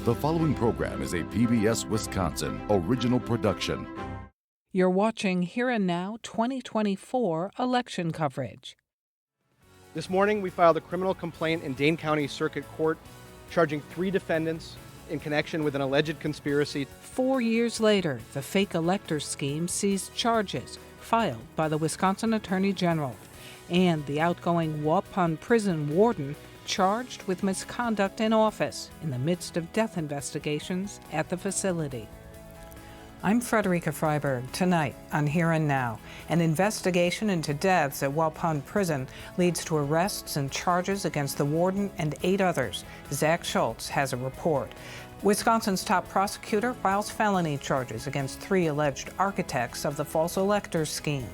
The following program is a PBS Wisconsin original production. You're watching Here and Now 2024 election coverage. This morning, we filed a criminal complaint in Dane County Circuit Court charging 3 defendants in connection with an alleged conspiracy. 4 years later, the fake elector scheme sees charges filed by the Wisconsin Attorney General and the outgoing Waupun prison warden charged with misconduct in office in the midst of death investigations at the facility. I'm Frederica Freiberg. Tonight on Here and Now, an investigation into deaths at Waupun Prison leads to arrests and charges against the warden and 8 others. Zach Schultz has a report. Wisconsin's top prosecutor files felony charges against 3 alleged architects of the false electors scheme.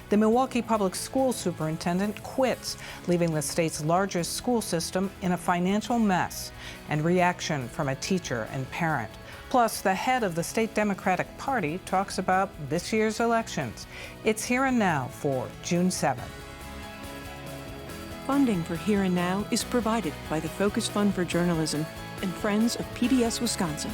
The Milwaukee Public School superintendent quits, leaving the state's largest school system in a financial mess, and reaction from a teacher and parent. Plus, the head of the state Democratic Party talks about this year's elections. It's Here and Now for June 7th. Funding for Here and Now is provided by the Focus Fund for Journalism and Friends of PBS Wisconsin.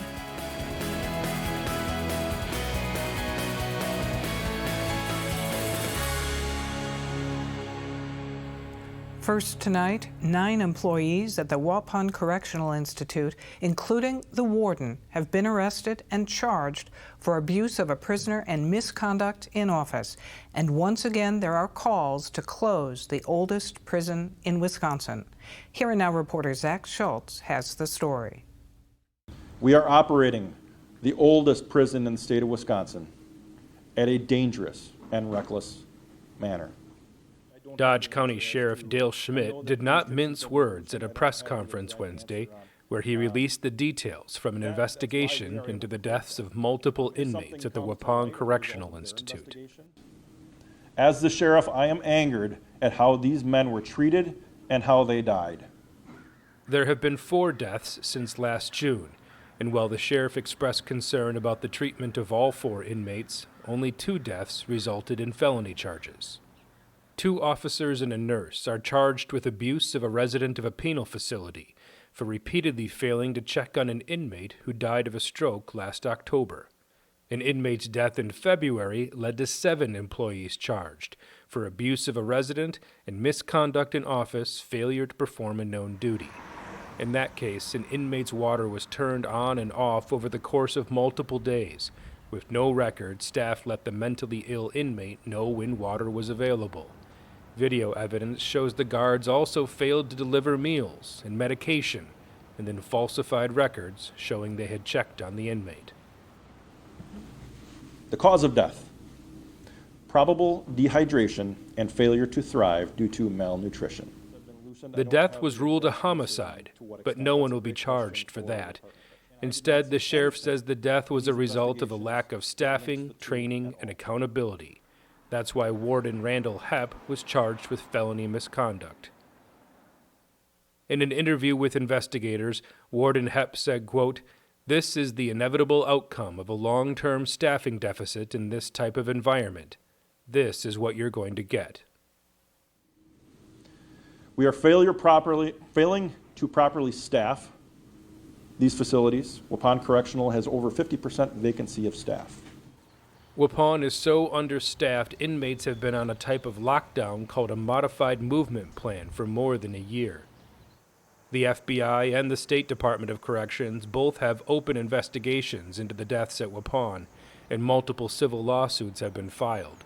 First tonight, 9 employees at the Waupun Correctional Institute, including the warden, have been arrested and charged for abuse of a prisoner and misconduct in office. And once again, there are calls to close the oldest prison in Wisconsin. Here and Now reporter Zach Schultz has the story. We are operating the oldest prison in the state of Wisconsin at a dangerous and reckless manner. Dodge County Sheriff Dale Schmidt did not mince words at a press conference Wednesday, where he released the details from an investigation into the deaths of multiple inmates at the Waupun Correctional Institute. As the sheriff, I am angered at how these men were treated and how they died. There have been 4 deaths since last June, and while the sheriff expressed concern about the treatment of all 4 inmates, only 2 deaths resulted in felony charges. 2 officers and a nurse are charged with abuse of a resident of a penal facility for repeatedly failing to check on an inmate who died of a stroke last October. An inmate's death in February led to 7 employees charged for abuse of a resident and misconduct in office, failure to perform a known duty. In that case, an inmate's water was turned on and off over the course of multiple days. With no record, staff let the mentally ill inmate know when water was available. Video evidence shows the guards also failed to deliver meals and medication, and then falsified records showing they had checked on the inmate. The cause of death: probable dehydration and failure to thrive due to malnutrition. The death was ruled a homicide, but no one will be charged for that. Instead, the sheriff says the death was a result of a lack of staffing, training, and accountability. That's why Warden Randall Hepp was charged with felony misconduct. In an interview with investigators, Warden Hepp said, quote, "This is the inevitable outcome of a long-term staffing deficit in this type of environment. This is what you're going to get." We are failing to properly staff these facilities. Waupun Correctional has over 50% vacancy of staff. Waupun is so understaffed, inmates have been on a type of lockdown called a modified movement plan for more than a year. The FBI and the State Department of Corrections both have open investigations into the deaths at Waupun, and multiple civil lawsuits have been filed.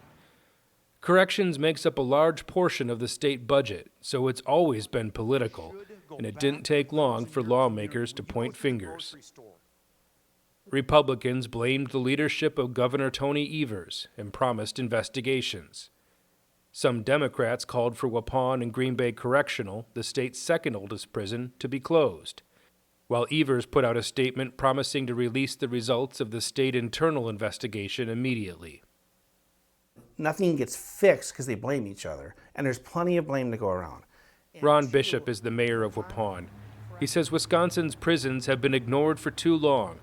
Corrections makes up a large portion of the state budget, so it's always been political, and it didn't take long for lawmakers to point fingers. Republicans blamed the leadership of Governor Tony Evers and promised investigations. Some Democrats called for Waupun and Green Bay Correctional, the state's second oldest prison, to be closed, while Evers put out a statement promising to release the results of the state internal investigation immediately. Nothing gets fixed because they blame each other, and there's plenty of blame to go around. Ron Bishop is the mayor of Waupun. He says Wisconsin's prisons have been ignored for too long,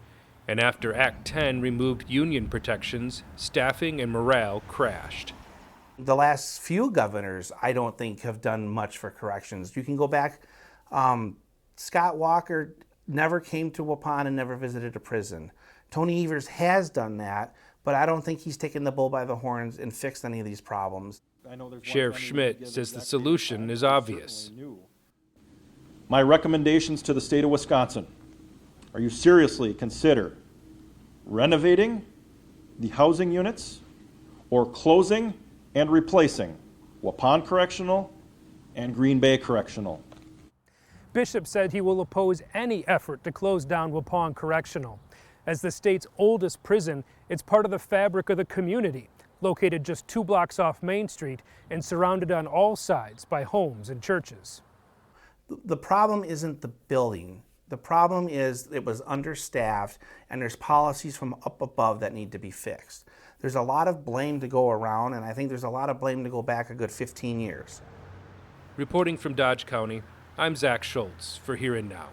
and after Act 10 removed union protections, staffing and morale crashed. The last few governors, I don't think, have done much for corrections. You can go back, Scott Walker never came to Waupun and never visited a prison. Tony Evers has done that, but I don't think he's taken the bull by the horns and fixed any of these problems. Sheriff Schmidt says the solution is obvious. My recommendations to the state of Wisconsin are you seriously consider renovating the housing units or closing and replacing Waupun Correctional and Green Bay Correctional. Bishop said he will oppose any effort to close down Waupun Correctional. As the state's oldest prison, it's part of the fabric of the community, located just 2 blocks off Main Street and surrounded on all sides by homes and churches. The problem isn't the building. The problem is it was understaffed and there's policies from up above that need to be fixed. There's a lot of blame to go around, and I think there's a lot of blame to go back a good 15 years. Reporting from Dodge County, I'm Zach Schultz for Here and Now.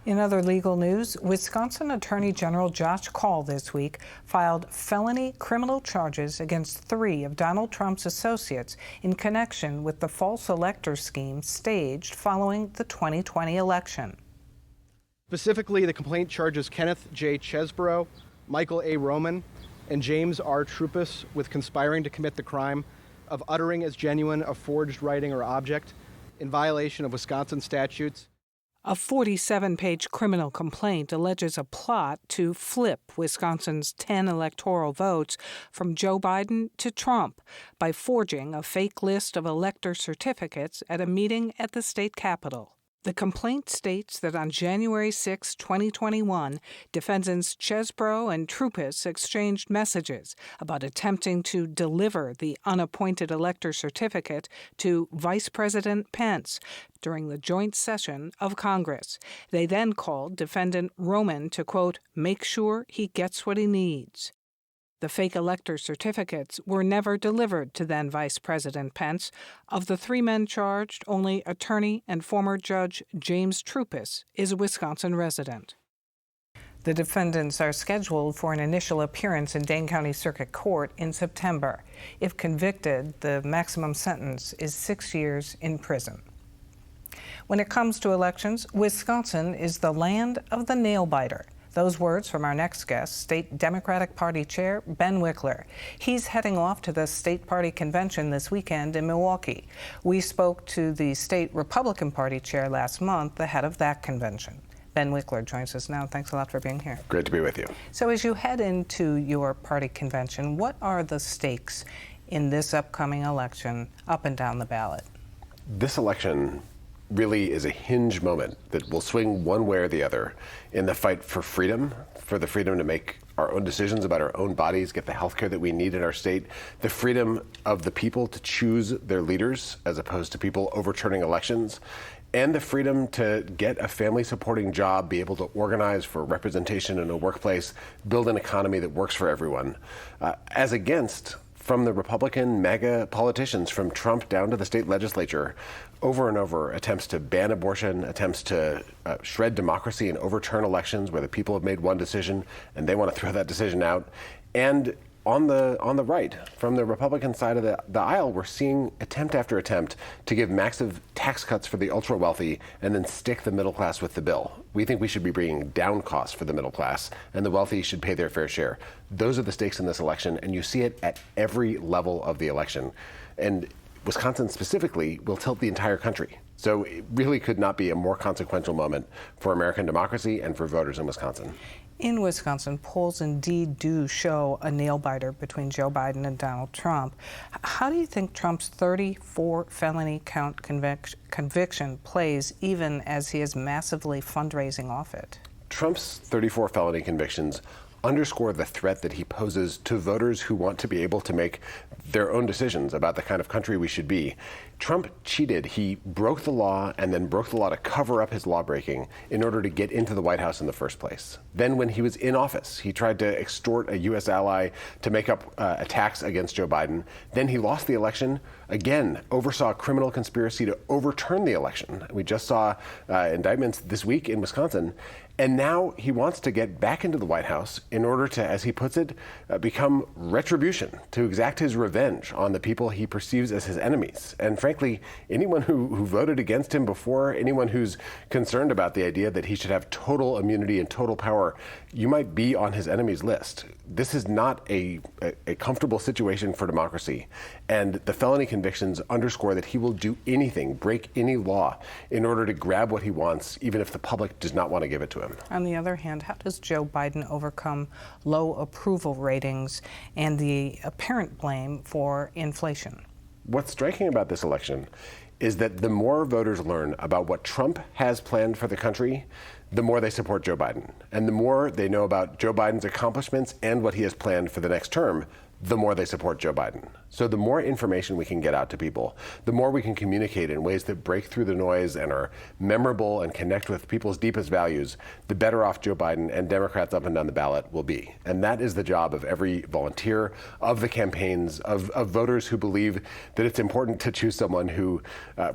In other legal news, Wisconsin Attorney General Josh Kaul this week filed felony criminal charges against 3 of Donald Trump's associates in connection with the false elector scheme staged following the 2020 election. Specifically, the complaint charges Kenneth J. Chesborough, Michael A. Roman, and James R. Trupus with conspiring to commit the crime of uttering as genuine a forged writing or object in violation of Wisconsin statutes. A 47-page criminal complaint alleges a plot to flip Wisconsin's 10 electoral votes from Joe Biden to Trump by forging a fake list of elector certificates at a meeting at the state capitol. The complaint states that on January 6, 2021, defendants Chesborough and Trupus exchanged messages about attempting to deliver the unappointed elector certificate to Vice President Pence during the joint session of Congress. They then called defendant Roman to, quote, make sure he gets what he needs. The fake elector certificates were never delivered to then Vice President Pence. Of the 3 men charged, only attorney and former judge James Trupus is a Wisconsin resident. The defendants are scheduled for an initial appearance in Dane County Circuit Court in September. If convicted, the maximum sentence is 6 years in prison. When it comes to elections, Wisconsin is the land of the nail-biter. Those words from our next guest, State Democratic Party Chair Ben Wickler. He's heading off to the State Party Convention this weekend in Milwaukee. We spoke to the State Republican Party Chair last month ahead of that convention. Ben Wickler joins us now. Thanks a lot for being here. Great to be with you. So as you head into your party convention, what are the stakes in this upcoming election up and down the ballot? This election really is a hinge moment that will swing one way or the other in the fight for freedom, for the freedom to make our own decisions about our own bodies, get the health care that we need in our state, the freedom of the people to choose their leaders as opposed to people overturning elections, and the freedom to get a family-supporting job, be able to organize for representation in a workplace, build an economy that works for everyone, as against from the Republican MAGA politicians, from Trump down to the state legislature, over and over attempts to ban abortion, attempts to shred democracy and overturn elections where the people have made one decision and they want to throw that decision out. And on the right, from the Republican side of the aisle, we're seeing attempt after attempt to give massive tax cuts for the ultra wealthy and then stick the middle class with the bill. We think we should be bringing down costs for the middle class, and the wealthy should pay their fair share. Those are the stakes in this election, and you see it at every level of the election. And Wisconsin specifically will tilt the entire country. So it really could not be a more consequential moment for American democracy and for voters in Wisconsin. In Wisconsin, polls indeed do show a nail-biter between Joe Biden and Donald Trump. How do you think Trump's 34 felony count conviction plays even as he is massively fundraising off it? Trump's 34 felony convictions underscore the threat that he poses to voters who want to be able to make their own decisions about the kind of country we should be. Trump cheated. He broke the law and then broke the law to cover up his lawbreaking in order to get into the White House in the first place. Then when he was in office, he tried to extort a U.S. ally to make up attacks against Joe Biden. Then he lost the election again, oversaw a criminal conspiracy to overturn the election. We just saw indictments this week in Wisconsin. And now he wants to get back into the White House in order to, as he puts it, become retribution, to exact his revenge on the people he perceives as his enemies. And frankly, anyone who voted against him before, anyone who's concerned about the idea that he should have total immunity and total power, you might be on his enemies list. This is not a comfortable situation for democracy. And the felony convictions underscore that he will do anything, break any law, in order to grab what he wants, even if the public does not want to give it to him. On the other hand, how does Joe Biden overcome low approval ratings and the apparent blame for inflation? What's striking about this election is that the more voters learn about what Trump has planned for the country, the more they support Joe Biden. And the more they know about Joe Biden's accomplishments and what he has planned for the next term, the more they support Joe Biden. So the more information we can get out to people, the more we can communicate in ways that break through the noise and are memorable and connect with people's deepest values, the better off Joe Biden and Democrats up and down the ballot will be. And that is the job of every volunteer, of the campaigns, of voters who believe that it's important to choose someone who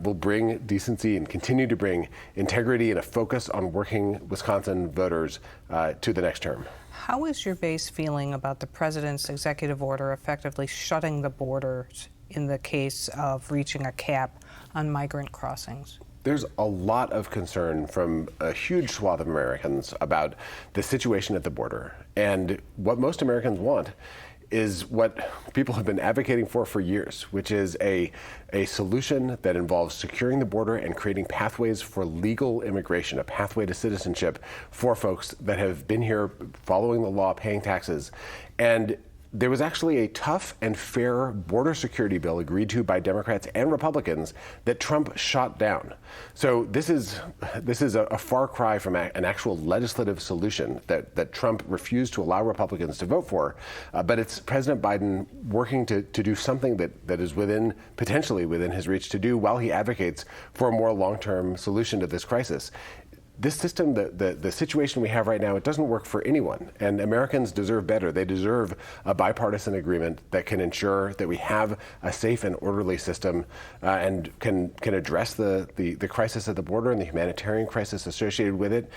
will bring decency and continue to bring integrity and a focus on working Wisconsin voters to the next term. How is your base feeling about the president's executive order effectively shutting the borders in the case of reaching a cap on migrant crossings? There's a lot of concern from a huge swath of Americans about the situation at the border. And what most Americans want is what people have been advocating for years, which is a solution that involves securing the border and creating pathways for legal immigration, a pathway to citizenship for folks that have been here following the law, paying taxes. And there was actually a tough and fair border security bill agreed to by Democrats and Republicans that Trump shot down. So this is a far cry from an actual legislative solution that Trump refused to allow Republicans to vote for. But it's President Biden working to do something that is potentially within his reach to do while he advocates for a more long-term solution to this crisis. This system, the situation we have right now, it doesn't work for anyone. And Americans deserve better. They deserve a bipartisan agreement that can ensure that we have a safe and orderly system and can address the crisis at the border and the humanitarian crisis associated with it,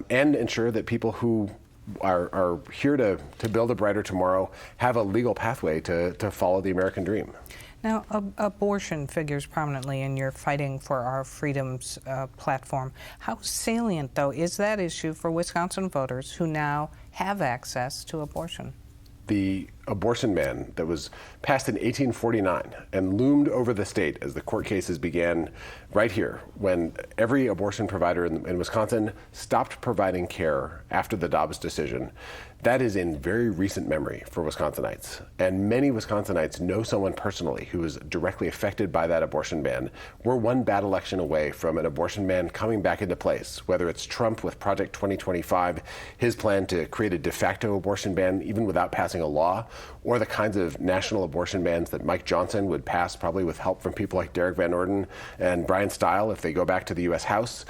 and ensure that people who are here to build a brighter tomorrow have a legal pathway to follow the American dream. Now, abortion figures prominently in your Fighting for Our Freedoms platform. How salient, though, is that issue for Wisconsin voters who now have access to abortion? The abortion ban that was passed in 1849 and loomed over the state as the court cases began right here when every abortion provider in Wisconsin stopped providing care after the Dobbs decision. That is in very recent memory for Wisconsinites. And many Wisconsinites know someone personally who was directly affected by that abortion ban. We're one bad election away from an abortion ban coming back into place, whether it's Trump with Project 2025, his plan to create a de facto abortion ban even without passing a law, or the kinds of national abortion bans that Mike Johnson would pass, probably with help from people like Derek Van Orden and Brian Stile if they go back to the U.S. House,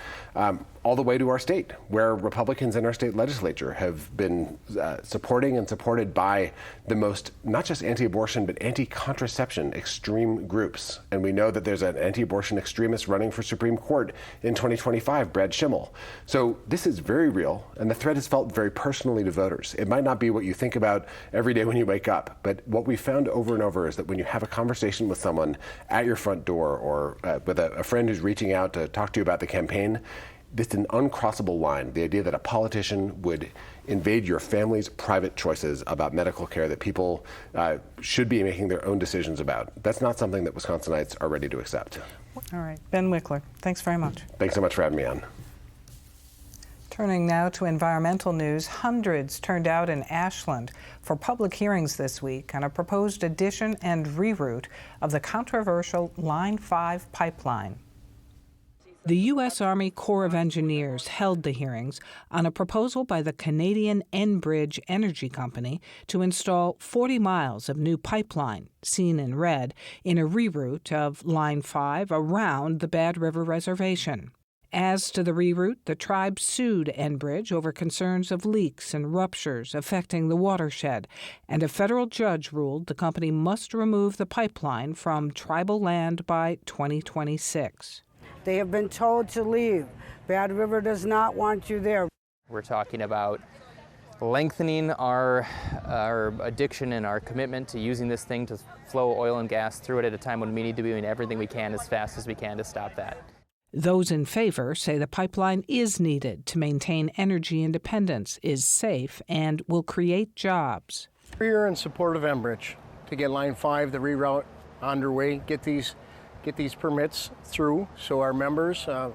all the way to our state, where Republicans in our state legislature have been supporting and supported by the most, not just anti-abortion, but anti-contraception extreme groups. And we know that there's an anti-abortion extremist running for Supreme Court in 2025, Brad Schimmel. So this is very real, and the threat is felt very personally to voters. It might not be what you think about every day when you wake up, but what we found over and over is that when you have a conversation with someone at your front door or with a friend who's reaching out to talk to you about the campaign, this is an uncrossable line, the idea that a politician would invade your family's private choices about medical care that people should be making their own decisions about. That's not something that Wisconsinites are ready to accept. All right. Ben Wickler, thanks very much. Thanks so much for having me on. Turning now to environmental news, hundreds turned out in Ashland for public hearings this week on a proposed addition and reroute of the controversial Line 5 pipeline. The U.S. Army Corps of Engineers held the hearings on a proposal by the Canadian Enbridge Energy Company to install 40 miles of new pipeline, seen in red, in a reroute of Line 5 around the Bad River Reservation. As to the reroute, the tribe sued Enbridge over concerns of leaks and ruptures affecting the watershed, and a federal judge ruled the company must remove the pipeline from tribal land by 2026. They have been told to leave. Bad River does not want you there. We're talking about lengthening our addiction and our commitment to using this thing to flow oil and gas through it at a time when we need to be doing everything we can as fast as we can to stop that. Those in favor say the pipeline is needed to maintain energy independence, is safe, and will create jobs. We're in support of Enbridge to get Line 5, the reroute, underway, get these permits through so our members, a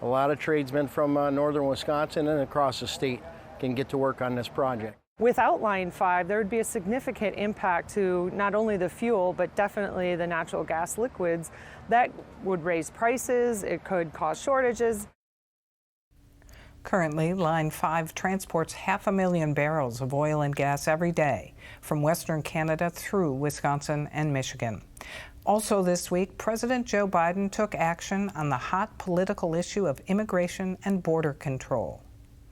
lot of tradesmen from northern Wisconsin and across the state can get to work on this project. Without Line 5, there would be a significant impact to not only the fuel, but definitely the natural gas liquids. That would raise prices, it could cause shortages. Currently, Line 5 transports 500,000 barrels of oil and gas every day from Western Canada through Wisconsin and Michigan. Also this week, President Joe Biden took action on the hot political issue of immigration and border control.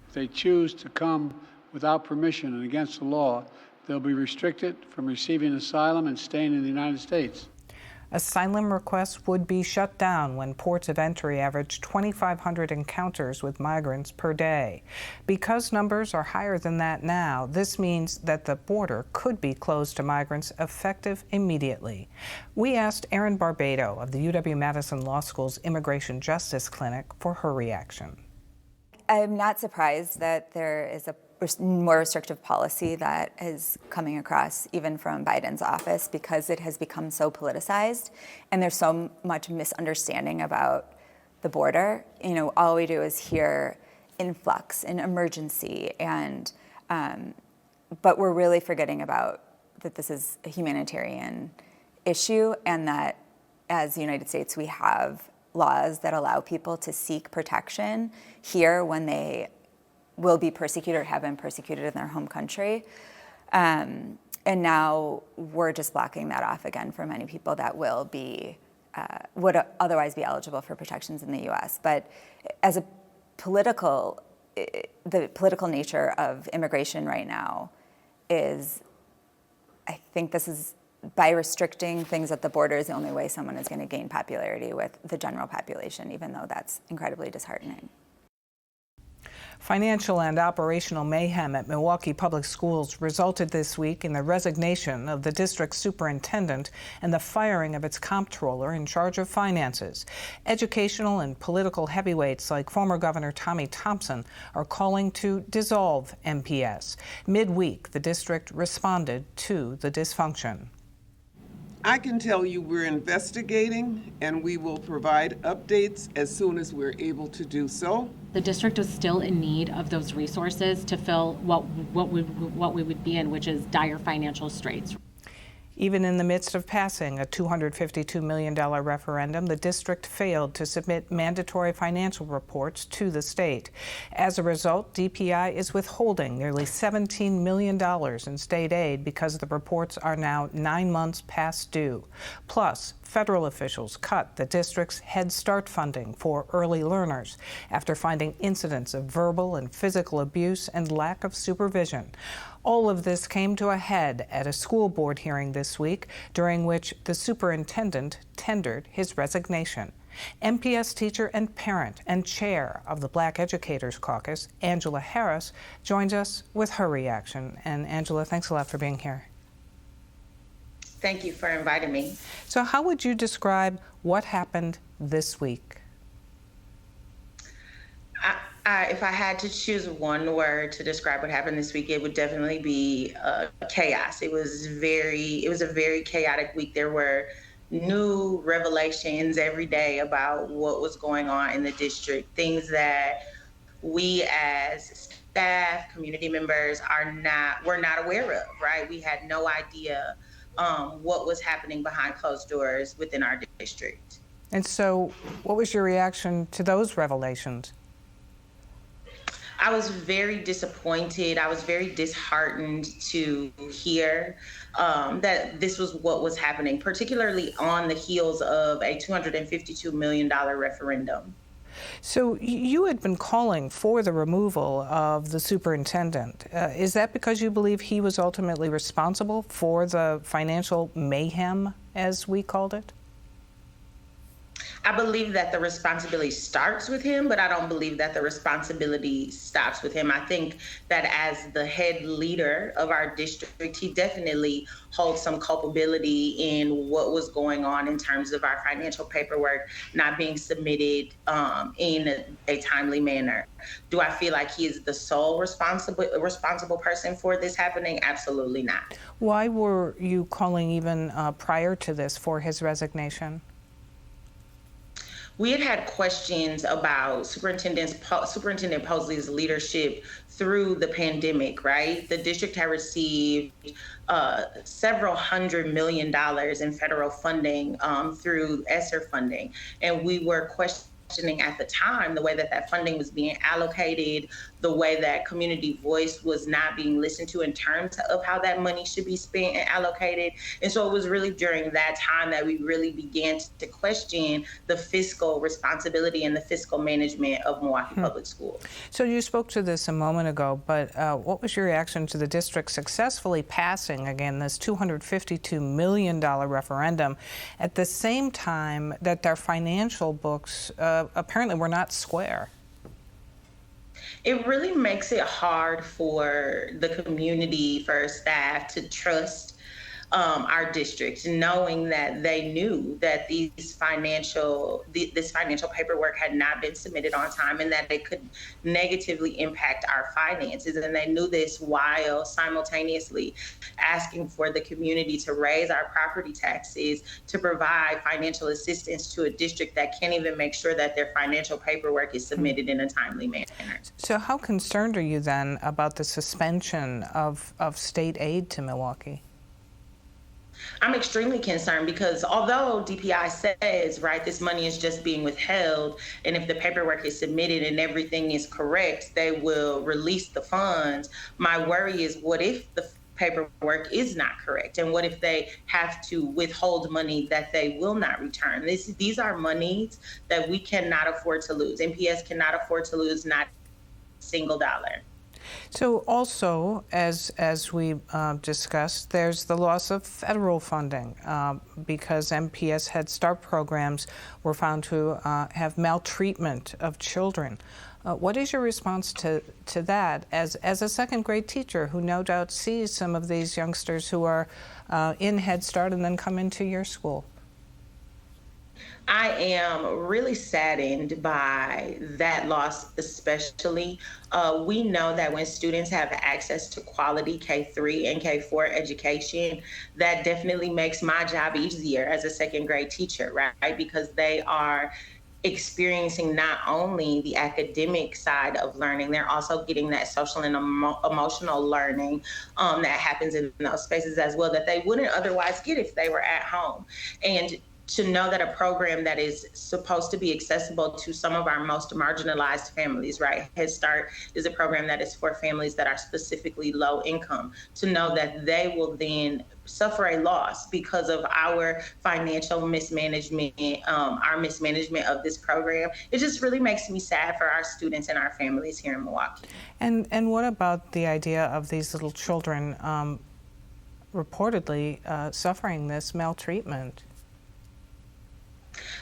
If they choose to come without permission and against the law, they'll be restricted from receiving asylum and staying in the United States. Asylum requests would be shut down when ports of entry average 2,500 encounters with migrants per day. Because numbers are higher than that now, this means that the border could be closed to migrants effective immediately. We asked Erin Barbado of the UW-Madison Law School's Immigration Justice Clinic for her reaction. I'm not surprised that there is a more restrictive policy that is coming across even from Biden's office, because it has become so politicized and there's so much misunderstanding about the border. You know, all we do is hear influx and emergency, and but we're really forgetting about that this is a humanitarian issue, and that as the United States we have laws that allow people to seek protection here when they will be persecuted or have been persecuted in their home country. And now we're just blocking that off again for many people that will be, would otherwise be eligible for protections in the US. But as a political, the political nature of immigration right now is, I think this is, by restricting things at the border is the only way someone is going to gain popularity with the general population, even though that's incredibly disheartening. Financial and operational mayhem at Milwaukee Public Schools resulted this week in the resignation of the district's superintendent and the firing of its comptroller in charge of finances. Educational and political heavyweights like former Governor Tommy Thompson are calling to dissolve MPS. Midweek, the district responded to the dysfunction. I can tell you we're investigating, and we will provide updates as soon as we're able to do so. The district is still in need of those resources to fill what we would be in, which is dire financial straits. Even in the midst of passing a $252 million referendum, the district failed to submit mandatory financial reports to the state. As a result, DPI is withholding nearly $17 million in state aid because the reports are now 9 months past due. Plus, federal officials cut the district's Head Start funding for early learners after finding incidents of verbal and physical abuse and lack of supervision. All of this came to a head at a school board hearing this week, during which the superintendent tendered his resignation. MPS teacher and parent and chair of the Black Educators Caucus, Angela Harris, joins us with her reaction. And Angela, thanks a lot for being here. Thank you for inviting me. So how would you describe what happened this week? If I had to choose one word to describe what happened this week, it would definitely be chaos. It was a very chaotic week. There were new revelations every day about what was going on in the district, things that we as staff, community members were not aware of, right? We had no idea what was happening behind closed doors within our district. And so what was your reaction to those revelations? I was very disappointed. I was very disheartened to hear that this was what was happening, particularly on the heels of a $252 million referendum. So you had been calling for the removal of the superintendent. Is that because you believe he was ultimately responsible for the financial mayhem, as we called it? I believe that the responsibility starts with him, but I don't believe that the responsibility stops with him. I think that as the head leader of our district, he definitely holds some culpability in what was going on in terms of our financial paperwork not being submitted in a timely manner. Do I feel like he is the sole responsible person for this happening? Absolutely not. Why were you calling even prior to this for his resignation? We had questions about Superintendent Posley's leadership through the pandemic, right? The district had received several $100 million in federal funding through ESSER funding, and we were questioning at the time the way that that funding was being allocated, the way that community voice was not being listened to in terms of how that money should be spent and allocated. And so it was really during that time that we really began to question the fiscal responsibility and the fiscal management of Milwaukee Public Schools. So you spoke to this a moment ago, but what was your reaction to the district successfully passing, again, this $252 million referendum at the same time that their financial books apparently were not square? It really makes it hard for the community, for staff to trust our district, knowing that they knew that this financial paperwork had not been submitted on time and that it could negatively impact our finances. And they knew this while simultaneously asking for the community to raise our property taxes, to provide financial assistance to a district that can't even make sure that their financial paperwork is submitted in a timely manner. So how concerned are you then about the suspension of state aid to Milwaukee? I'm extremely concerned because although DPI says, right, this money is just being withheld, and if the paperwork is submitted and everything is correct, they will release the funds. My worry is, what if the paperwork is not correct? And what if they have to withhold money that they will not return? These are monies that we cannot afford to lose. MPS cannot afford to lose not a single dollar. So also, as we discussed, there's the loss of federal funding because MPS Head Start programs were found to have maltreatment of children. What is your response to that as a second grade teacher who no doubt sees some of these youngsters who are in Head Start and then come into your school? I am really saddened by that loss, especially. We know that when students have access to quality K-3 and K-4 education, that definitely makes my job easier as a second grade teacher, right? Because they are experiencing not only the academic side of learning, they're also getting that social and emotional learning that happens in those spaces as well that they wouldn't otherwise get if they were at home. And to know that a program that is supposed to be accessible to some of our most marginalized families, right? Head Start is a program that is for families that are specifically low income. To know that they will then suffer a loss because of our financial mismanagement, our mismanagement of this program, it just really makes me sad for our students and our families here in Milwaukee. And what about the idea of these little children reportedly suffering this maltreatment?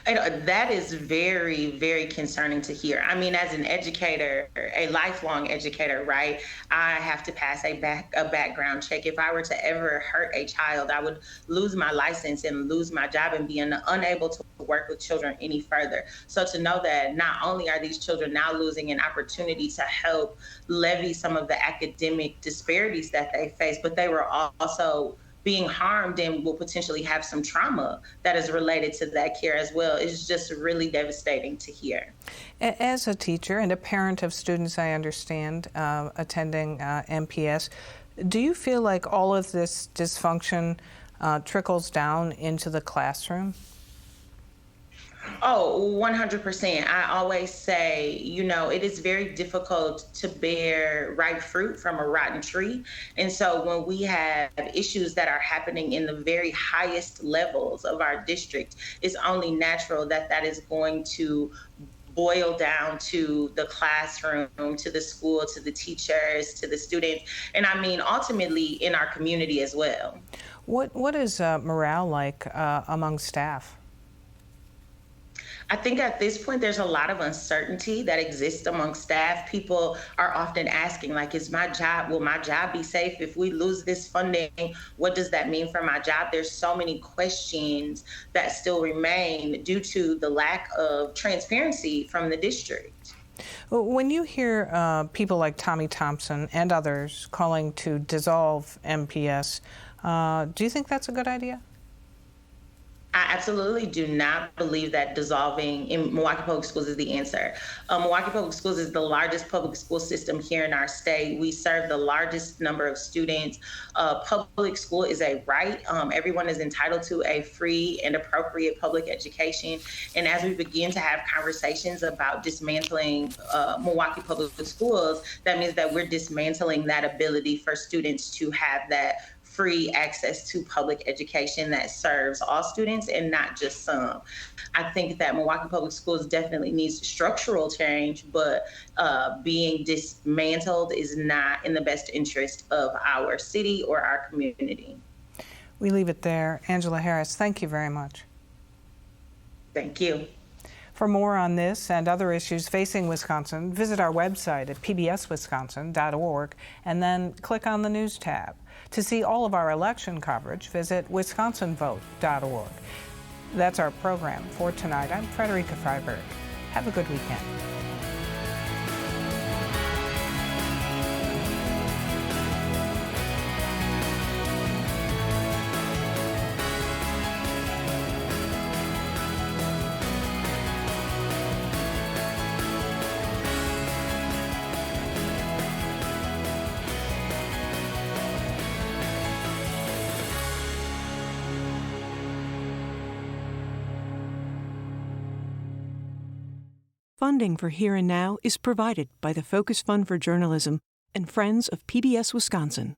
That is very, very concerning to hear. I mean, as an educator, a lifelong educator, right, I have to pass a background check. If I were to ever hurt a child, I would lose my license and lose my job and be unable to work with children any further. So to know that not only are these children now losing an opportunity to help levy some of the academic disparities that they face, but they were also being harmed and will potentially have some trauma that is related to that care as well. It's just really devastating to hear. As a teacher and a parent of students, I understand, attending MPS, do you feel like all of this dysfunction trickles down into the classroom? Oh, 100%. I always say, you know, it is very difficult to bear ripe fruit from a rotten tree. And so when we have issues that are happening in the very highest levels of our district, it's only natural that that is going to boil down to the classroom, to the school, to the teachers, to the students, and I mean ultimately in our community as well. What is morale like among staff? I think at this point, there's a lot of uncertainty that exists among staff. People are often asking, like, will my job be safe? If we lose this funding, what does that mean for my job? There's so many questions that still remain due to the lack of transparency from the district. When you hear people like Tommy Thompson and others calling to dissolve MPS, do you think that's a good idea? I absolutely do not believe that dissolving in Milwaukee Public Schools is the answer. Milwaukee Public Schools is the largest public school system here in our state. We serve the largest number of students. Public school is a right. Everyone is entitled to a free and appropriate public education. And as we begin to have conversations about dismantling Milwaukee Public Schools, that means that we're dismantling that ability for students to have that free access to public education that serves all students and not just some. I think that Milwaukee Public Schools definitely needs structural change, but being dismantled is not in the best interest of our city or our community. We leave it there. Angela Harris, thank you very much. Thank you. For more on this and other issues facing Wisconsin, visit our website at pbswisconsin.org and then click on the News tab. To see all of our election coverage, visit wisconsinvote.org. That's our program for tonight. I'm Frederica Freiberg. Have a good weekend. Funding for Here and Now is provided by the Focus Fund for Journalism and Friends of PBS Wisconsin.